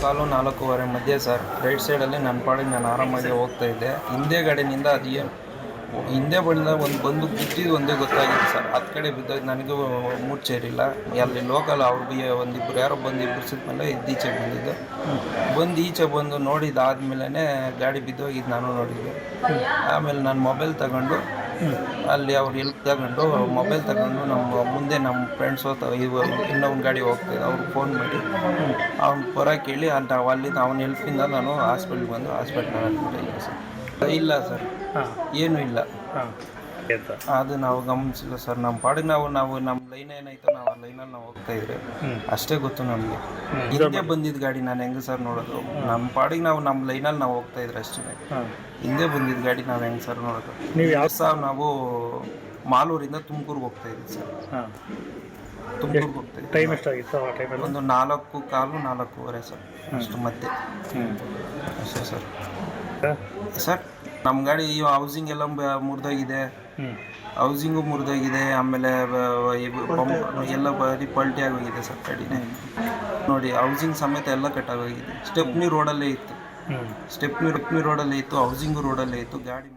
4:15 4:15 ಮಧ್ಯೆ sir. Right ಸೈಡಲ್ಲಿ ನನ್ನ ಪಾಡಿಗೆ ನಾನು ಆರಾಮಾಗಿ ಹೋಗ್ತಾ ಇದ್ದೆ. ಹಿಂದೆ ಗಾಡಿನಿಂದ ಅದು ಏನು ಹಿಂದೆ ಬಂದು ಬಿದ್ದಿದ್ದು ಒಂದೇ ಗೊತ್ತಾಗಿದೆ ಸರ್. ಹತ್ತು ಕಡೆ ಬಿದ್ದಾಗ ನನಗೂ ಮೂರ್ಛೇರಿಲ್ಲ. ಅಲ್ಲಿ ಲೋಕಲ್ ಅವ್ರಿಗೆ ಒಂದಿಬ್ಬರು ಯಾರೋ ಬಂದು ಇಬ್ಬರಿಸಿದ ಮೇಲೆ ಈಚೆಗೆ ಬಂದಿದ್ದು. ಈಚೆ ಬಂದು ನೋಡಿದಾದ್ಮೇಲೆ ಗಾಡಿ ಬಿದ್ದೋಗಿದ್ದು ನಾನು ನೋಡಿದ್ದೆ. ಆಮೇಲೆ ನಾನು ಮೊಬೈಲ್ ತಗೊಂಡು ಅಲ್ಲಿ ಅವ್ರು ಎಲ್ಲಿ ತಗೊಂಡು ಮೊಬೈಲ್ ತಗೊಂಡು ನಮ್ಮ ಫ್ರೆಂಡ್ಸ್ ಇನ್ನೊಂದು ಗಾಡಿ ಹೋಗ್ತಾಯಿದ್ದೆ. ಅವ್ರಿಗೆ ಫೋನ್ ಮಾಡಿ ಅವ್ನು ಬರೋಕೆ ಹೇಳಿ ಅಲ್ಲಿಂದ ಅವನ ಹೆಲ್ಪಿಂದ ನಾನು ಹಾಸ್ಪಿಟ್ಲಿಗೆ ಬಂದು ಹಾಸ್ಪಿಟ್ಲಲ್ಲಿ ಅಡ್ಮಿಟ್ ಆಗಿದ್ದೆ ಸರ್. ಇಲ್ಲ ಸರ್, ಏನೂ ಇಲ್ಲ. ಅದು ನಾವು ಗಮನಿಸಿಲ್ಲ ಸರ್. ನಮ್ಮ ಪಾಡಿಗೆ ನಾವು ನಮ್ಮ ಲೈನ್ ಏನಾಯ್ತೋ ನಾವು ಆ ಲೈನಲ್ಲಿ ನಾವು ಹೋಗ್ತಾ ಇದ್ರೆ ಅಷ್ಟೇ ಗೊತ್ತು ನಮಗೆ. ಹಿಂದೆ ಬಂದಿದ್ದ ಗಾಡಿ ನಾನು ಹೆಂಗೆ ಸರ್ ನೋಡೋದು? ನಮ್ಮ ಪಾಡಿಗೆ ನಮ್ಮ ಲೈನಲ್ಲಿ ನಾವು ಹೋಗ್ತಾ ಇದ್ರೆ ಅಷ್ಟೇ. ಹಿಂದೆ ಬಂದಿದ್ದ ಗಾಡಿ ನಾವು ಹೆಂಗೆ ಸರ್ ನೋಡೋದು? ನಾವು ಮಾಲೂರಿಂದ ತುಮಕೂರಿಗೆ ಹೋಗ್ತಾ ಇದ್ದೀವಿ ಸರ್. ತುಮಕೂರಿಗೆ ಹೋಗ್ತಾ ಇದ್ದೀವಿ. ಟೈಮ್ ಎಷ್ಟಾಗಿತ್ತು ಆ ಟೈಮಲ್ಲಿ? ಒಂದು 4:15 4:15 ಸರ್, ಅಷ್ಟು ಮಧ್ಯೆ ಅಷ್ಟೇ ಸರ್. ಸರ್ ನಮ್ಮ ಗಾಡಿ ಹೌಸಿಂಗ್ ಎಲ್ಲ ಮುರಿದೋಗಿದೆ. ಹೌಸಿಂಗು ಮುರಿದೋಗಿದೆ. ಆಮೇಲೆ ಎಲ್ಲ ಬರೀ ಪಲ್ಟಿ ಆಗೋಗಿದೆ ಸರ್ ಗಾಡಿನೇ. ನೋಡಿ, ಹೌಸಿಂಗ್ ಸಮೇತ ಎಲ್ಲ ಕಟ್ಟಾಗೋಗಿದೆ. ಸ್ಟೆಪ್ನಿ ರೋಡಲ್ಲೇ ಇತ್ತು. ಸ್ಟೆಪ್ನಿ ರೋಡಲ್ಲೇ ಇತ್ತು, ಹೌಸಿಂಗು ರೋಡಲ್ಲೇ ಇತ್ತು ಗಾಡಿ.